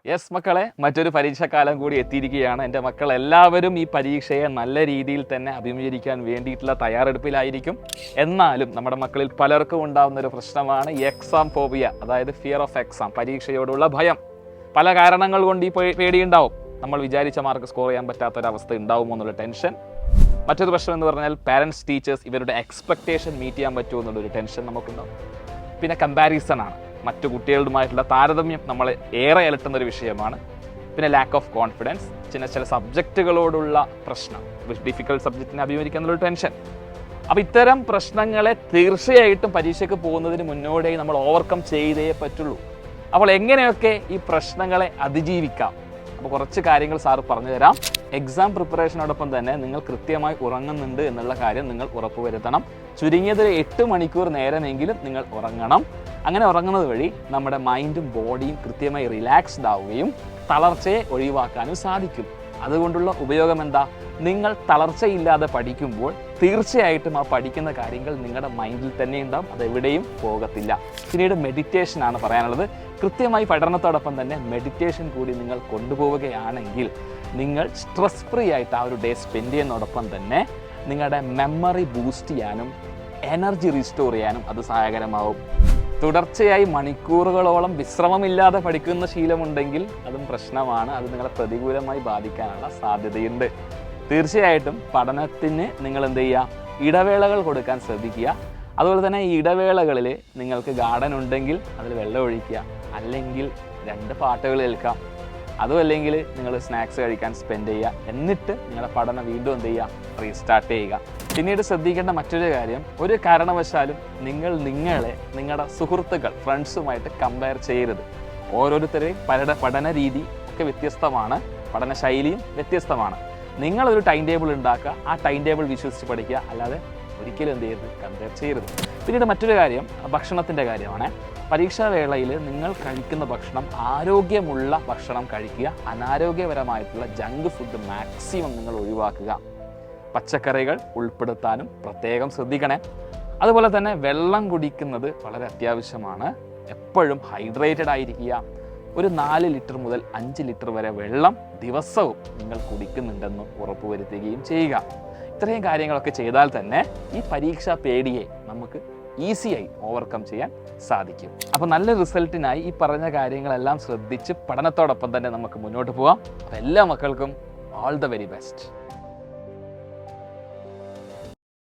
Yes മക്കളെ, മറ്റൊരു പരീക്ഷാക്കാലം കൂടി എത്തിയിരിക്കുകയാണ്. എൻ്റെ മക്കൾ എല്ലാവരും ഈ പരീക്ഷയെ നല്ല രീതിയിൽ തന്നെ അഭിമുഖീകരിക്കാൻ വേണ്ടിയിട്ടുള്ള തയ്യാറെടുപ്പിലായിരിക്കും. എന്നാലും നമ്മുടെ മക്കളിൽ പലർക്കും ഉണ്ടാകുന്ന ഒരു പ്രശ്നമാണ് എക്സാം ഫോബിയ, അതായത് ഫിയർ ഓഫ് എക്സാം, പരീക്ഷയോടുള്ള ഭയം. പല കാരണങ്ങൾ കൊണ്ട് ഈ പേടിയുണ്ടാവും. നമ്മൾ വിചാരിച്ച മാർക്ക് സ്കോർ ചെയ്യാൻ പറ്റാത്തൊരവസ്ഥ ഉണ്ടാവുമോ എന്നുള്ള ടെൻഷൻ. മറ്റൊരു പ്രശ്നം എന്ന് പറഞ്ഞാൽ പാരൻസ്, ടീച്ചേഴ്സ് ഇവരുടെ എക്സ്പെക്റ്റേഷൻ മീറ്റ് ചെയ്യാൻ പറ്റുമോ എന്നുള്ളൊരു ടെൻഷൻ നമുക്കുണ്ടാവും. പിന്നെ കമ്പാരിസൺ ആണ്, മറ്റു കുട്ടികളുമായിട്ടുള്ള താരതമ്യം നമ്മളെ ഏറെ അലട്ടുന്നൊരു വിഷയമാണ്. പിന്നെ ലാക്ക് ഓഫ് കോൺഫിഡൻസ്, ചില സബ്ജക്റ്റുകളോടുള്ള പ്രശ്നം, ഡിഫിക്കൽട്ട് സബ്ജക്റ്റിനെ അഭിമുഖീകരിക്കാനുള്ളൊരു ടെൻഷൻ. അപ്പോൾ ഇത്തരം പ്രശ്നങ്ങളെ തീർച്ചയായിട്ടും പരീക്ഷയ്ക്ക് പോകുന്നതിന് മുന്നോടിയായി നമ്മൾ ഓവർകം ചെയ്തേ പറ്റുള്ളൂ. അപ്പോൾ എങ്ങനെയൊക്കെ ഈ പ്രശ്നങ്ങളെ അതിജീവിക്കാം? അപ്പോൾ കുറച്ച് കാര്യങ്ങൾ സാറ് പറഞ്ഞു തരാം. എക്സാം പ്രിപ്പറേഷനോടൊപ്പം തന്നെ നിങ്ങൾ കൃത്യമായി ഉറങ്ങുന്നുണ്ട് എന്നുള്ള കാര്യം നിങ്ങൾ ഉറപ്പുവരുത്തണം. ചുരുങ്ങിയത് 8 മണിക്കൂർ നേരമെങ്കിലും നിങ്ങൾ ഉറങ്ങണം. അങ്ങനെ ഉറങ്ങുന്നത് വഴി നമ്മുടെ മൈൻഡും ബോഡിയും കൃത്യമായി റിലാക്സ്ഡ് ആവുകയും തളർച്ചയെ ഒഴിവാക്കാനും സാധിക്കും. അതുകൊണ്ടുള്ള ഉപയോഗം എന്താ? നിങ്ങൾ തളർച്ചയില്ലാതെ പഠിക്കുമ്പോൾ തീർച്ചയായിട്ടും ആ പഠിക്കുന്ന കാര്യങ്ങൾ നിങ്ങളുടെ മൈൻഡിൽ തന്നെ ഉണ്ടാവും, അതെവിടെയും പോകത്തില്ല. പിന്നീട് മെഡിറ്റേഷൻ ആണ് പറയാനുള്ളത്. കൃത്യമായി പഠനത്തോടൊപ്പം തന്നെ മെഡിറ്റേഷൻ കൂടി നിങ്ങൾ കൊണ്ടുപോവുകയാണെങ്കിൽ നിങ്ങൾ സ്ട്രെസ് ഫ്രീ ആയിട്ട് ആ ഒരു ഡേ സ്പെൻഡ് ചെയ്യുന്നതോടൊപ്പം തന്നെ നിങ്ങളുടെ മെമ്മറി ബൂസ്റ്റ് ചെയ്യാനും എനർജി റീസ്റ്റോർ ചെയ്യാനും അത് സഹായകരമാവും. തുടർച്ചയായി മണിക്കൂറുകളോളം വിശ്രമമില്ലാതെ പഠിക്കുന്ന ശീലമുണ്ടെങ്കിൽ അതും പ്രശ്നമാണ്. അത് നിങ്ങളെ പ്രതികൂലമായി ബാധിക്കാനുള്ള സാധ്യതയുണ്ട്. തീർച്ചയായിട്ടും പഠനത്തിന് നിങ്ങൾ എന്ത് ചെയ്യുക? ഇടവേളകൾ കൊടുക്കാൻ ശ്രദ്ധിക്കുക. അതുപോലെ തന്നെ ഈ ഇടവേളകളിൽ നിങ്ങൾക്ക് ഗാർഡൻ ഉണ്ടെങ്കിൽ അതിൽ വെള്ളം ഒഴിക്കുക, അല്ലെങ്കിൽ 2 പാട്ടുകൾ കേൾക്കാം, അതും അല്ലെങ്കിൽ നിങ്ങൾ സ്നാക്സ് കഴിക്കാൻ സ്പെൻഡ് ചെയ്യുക. എന്നിട്ട് നിങ്ങളുടെ പഠനം വീണ്ടും എന്ത് ചെയ്യുക? റീസ്റ്റാർട്ട് ചെയ്യുക. പിന്നീട് ശ്രദ്ധിക്കേണ്ട മറ്റൊരു കാര്യം, ഒരു കാരണവശാലും നിങ്ങളെ നിങ്ങളുടെ സുഹൃത്തുക്കൾ, ഫ്രണ്ട്സുമായിട്ട് കമ്പയർ ചെയ്യരുത്. ഓരോരുത്തരെയും പഠന രീതി ഒക്കെ വ്യത്യസ്തമാണ്, പഠന ശൈലിയും വ്യത്യസ്തമാണ്. നിങ്ങളൊരു ടൈം ടേബിൾ ഉണ്ടാക്കുക, ആ ടൈം ടേബിൾ വിശ്വസിച്ച് പഠിക്കുക, അല്ലാതെ ഒരിക്കലും എന്ത് ചെയ്യരുത്? കമ്പയർ ചെയ്യരുത്. പിന്നീട് മറ്റൊരു കാര്യം ഭക്ഷണത്തിൻ്റെ കാര്യമാണ്. പരീക്ഷാവേളയിൽ നിങ്ങൾ കഴിക്കുന്ന ഭക്ഷണം ആരോഗ്യമുള്ള ഭക്ഷണം കഴിക്കുക. അനാരോഗ്യപരമായിട്ടുള്ള ജങ്ക് ഫുഡ് മാക്സിമം നിങ്ങൾ ഒഴിവാക്കുക. പച്ചക്കറികൾ ഉൾപ്പെടുത്താനും പ്രത്യേകം ശ്രദ്ധിക്കണേ. അതുപോലെ തന്നെ വെള്ളം കുടിക്കുന്നത് വളരെ അത്യാവശ്യമാണ്. എപ്പോഴും ഹൈഡ്രേറ്റഡ് ആയിരിക്കുക. ഒരു 4 ലിറ്റർ മുതൽ 5 ലിറ്റർ വരെ വെള്ളം ദിവസവും നിങ്ങൾ കുടിക്കുന്നുണ്ടെന്ന് ഉറപ്പുവരുത്തുകയും ചെയ്യുക. ഇത്രയും കാര്യങ്ങളൊക്കെ ചെയ്താൽ തന്നെ ഈ പരീക്ഷാ പേടിയെ നമുക്ക് ഈസിയായി ഓവർകം ചെയ്യാൻ സാധിക്കും. അപ്പോൾ നല്ല റിസൾട്ടിനായി ഈ പറഞ്ഞ കാര്യങ്ങളെല്ലാം ശ്രദ്ധിച്ച് പഠനത്തോടൊപ്പം തന്നെ നമുക്ക് മുന്നോട്ട് പോകാം. അപ്പോൾ എല്ലാ മക്കൾക്കും ഓൾ ദ വെരി ബെസ്റ്റ്.